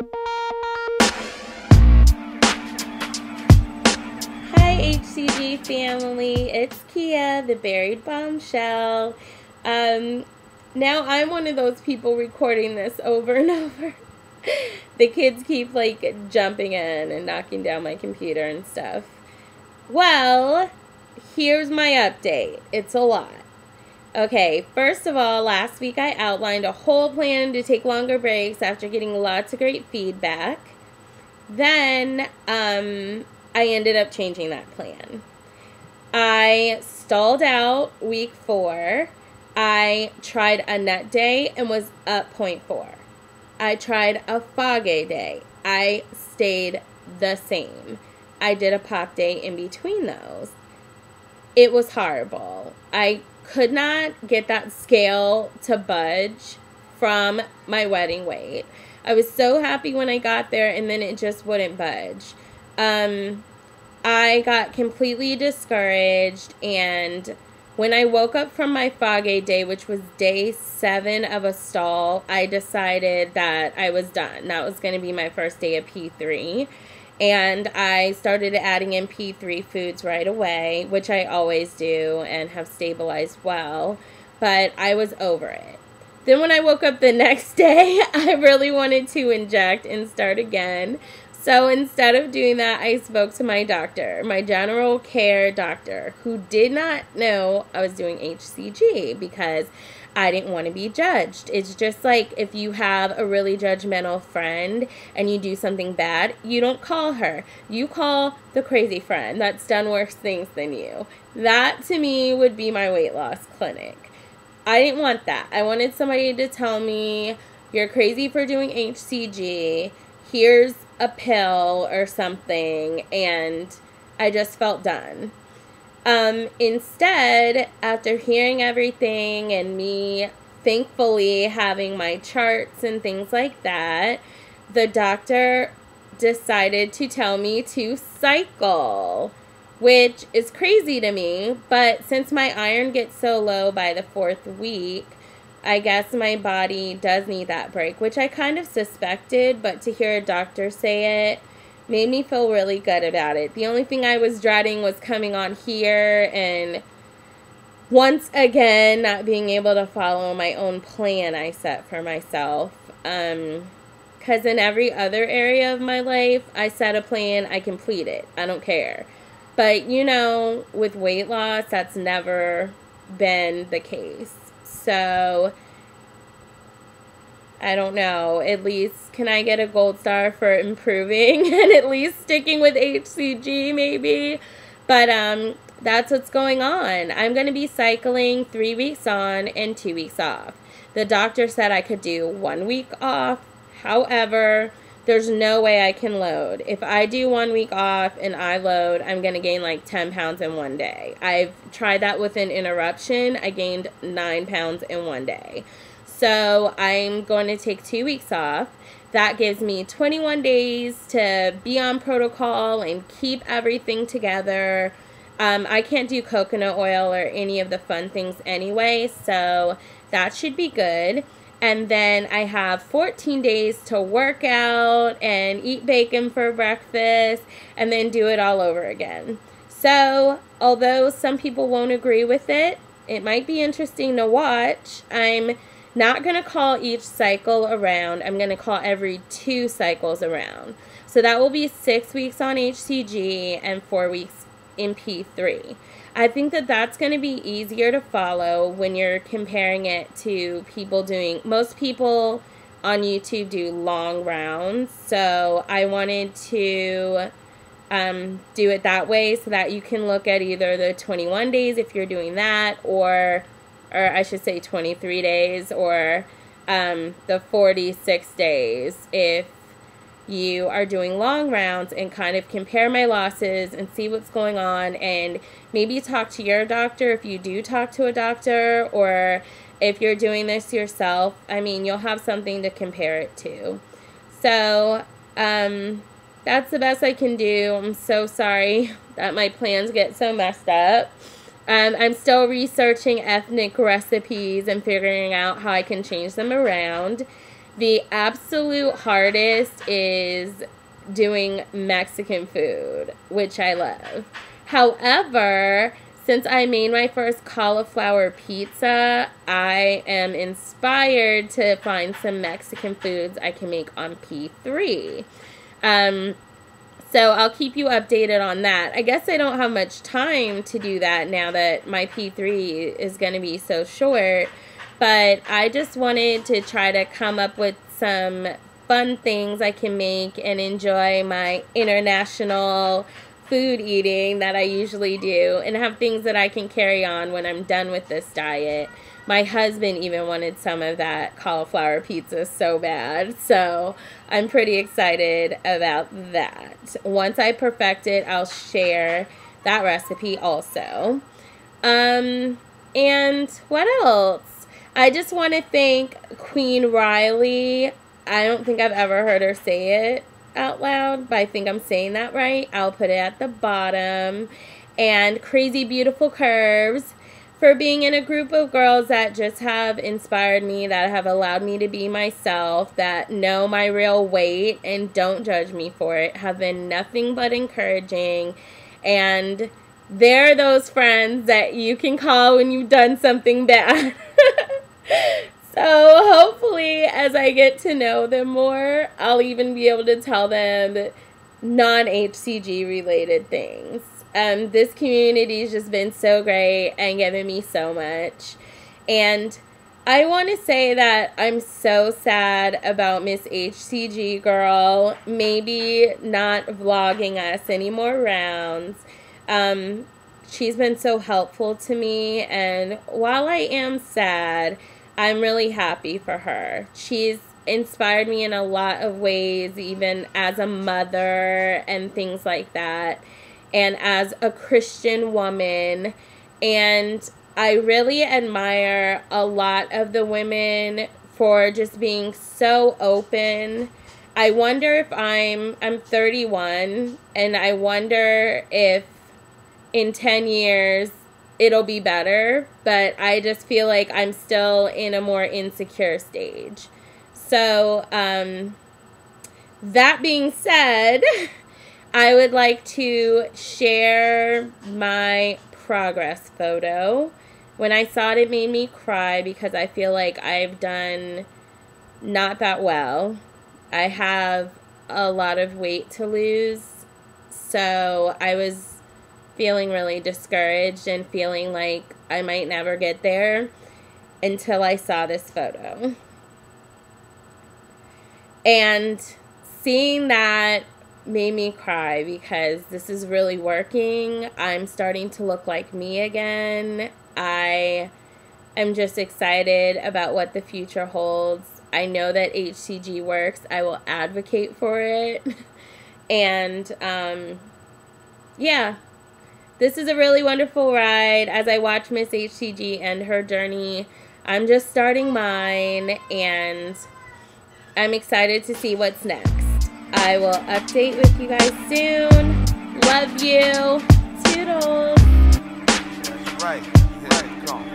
Hi HCG family, it's Kia, the buried bombshell. Now I'm one of those people recording this over and over. The kids keep like jumping in and knocking down my computer and stuff. Well, here's my update. It's a lot. Okay, first of all, last week I outlined a whole plan to take longer breaks after getting lots of great feedback. Then, I ended up changing that plan. I stalled out week 4. I tried a nut day and was up 0.4. I tried a foggy day. I stayed the same. I did a pop day in between those. It was horrible. I could not get that scale to budge from my wedding weight. I was so happy when I got there, and then it just wouldn't budge. I got completely discouraged, and when I woke up from my foggy day, which was day 7 of a stall, I decided that I was done. That was going to be my first day of P3, and I started adding in P3 foods right away, which I always do and have stabilized well, but I was over it. Then when I woke up the next day, I really wanted to inject and start again. So instead of doing that, I spoke to my doctor, my general care doctor, who did not know I was doing HCG because I didn't want to be judged. It's just like if you have a really judgmental friend and you do something bad, you don't call her. You call the crazy friend that's done worse things than you. That, to me, would be my weight loss clinic. I didn't want that. I wanted somebody to tell me, you're crazy for doing HCG. Here's a pill or something, and I just felt done. Instead, after hearing everything and me thankfully having my charts and things like that, the doctor decided to tell me to cycle, which is crazy to me, but since my iron gets so low by the 4th week, I guess my body does need that break, which I kind of suspected, but to hear a doctor say it made me feel really good about it. The only thing I was dreading was coming on here and once again not being able to follow my own plan I set for myself. Because in every other area of my life, I set a plan, I complete it. I don't care. But, you know, with weight loss, that's never been the case. So, I don't know. At least, can I get a gold star for improving and at least sticking with HCG maybe? But, that's what's going on. I'm going to be cycling 3 weeks on and 2 weeks off. The doctor said I could do 1 week off. However, there's no way I can load. If I do 1 week off and I load, I'm going to gain like 10 pounds in 1 day. I've tried that with an interruption. I gained 9 pounds in 1 day. So I'm going to take 2 weeks off. That gives me 21 days to be on protocol and keep everything together. I can't do coconut oil or any of the fun things anyway, so that should be good. And then I have 14 days to work out and eat bacon for breakfast and then do it all over again. So, although some people won't agree with it, it might be interesting to watch. I'm not going to call each cycle around. I'm going to call every 2 cycles around. So that will be 6 weeks on HCG and 4 weeks in P3. I think that that's going to be easier to follow when you're comparing it to people doing, most people on YouTube do long rounds, so I wanted to do it that way so that you can look at either the 21 days if you're doing that, or I should say 23 days, or the 46 days if you are doing long rounds, and kind of compare my losses and see what's going on, and maybe talk to your doctor if you do talk to a doctor, or if you're doing this yourself. I mean, you'll have something to compare it to. So, that's the best I can do. I'm so sorry that my plans get so messed up. I'm still researching ethnic recipes and figuring out how I can change them around. The absolute hardest is doing Mexican food, which I love. However, since I made my first cauliflower pizza, I am inspired to find some Mexican foods I can make on P3. So I'll keep you updated on that. I guess I don't have much time to do that now that my P3 is going to be so short. But I just wanted to try to come up with some fun things I can make and enjoy my international food eating that I usually do, and have things that I can carry on when I'm done with this diet. My husband even wanted some of that cauliflower pizza so bad, so I'm pretty excited about that. Once I perfect it, I'll share that recipe also. And what else? I just want to thank Queen Riley. I don't think I've ever heard her say it out loud, but I think I'm saying that right. I'll put it at the bottom. And Crazy Beautiful Curves for being in a group of girls that just have inspired me, that have allowed me to be myself, that know my real weight and don't judge me for it, have been nothing but encouraging. And they're those friends that you can call when you've done something bad. So hopefully, as I get to know them more, I'll even be able to tell them non-HCG related things. This community has just been so great and given me so much. And I want to say that I'm so sad about MsHcgGirl maybe not vlogging us any more rounds. She's been so helpful to me, and while I am sad, I'm really happy for her. She's inspired me in a lot of ways, even as a mother and things like that, and as a Christian woman. And I really admire a lot of the women for just being so open. I wonder if I'm 31, and I wonder if in 10 years it'll be better, but I just feel like I'm still in a more insecure stage. So, that being said, I would like to share my progress photo. When I saw it, it made me cry because I feel like I've done not that well. I have a lot of weight to lose, so I was feeling really discouraged and feeling like I might never get there until I saw this photo. And seeing that made me cry because this is really working. I'm starting to look like me again. I am just excited about what the future holds. I know that HCG works. I will advocate for it. And yeah. This is a really wonderful ride. As I watch MsHcg end her journey, I'm just starting mine, and I'm excited to see what's next. I will update with you guys soon. Love you. Toodles. That's right. Here it comes.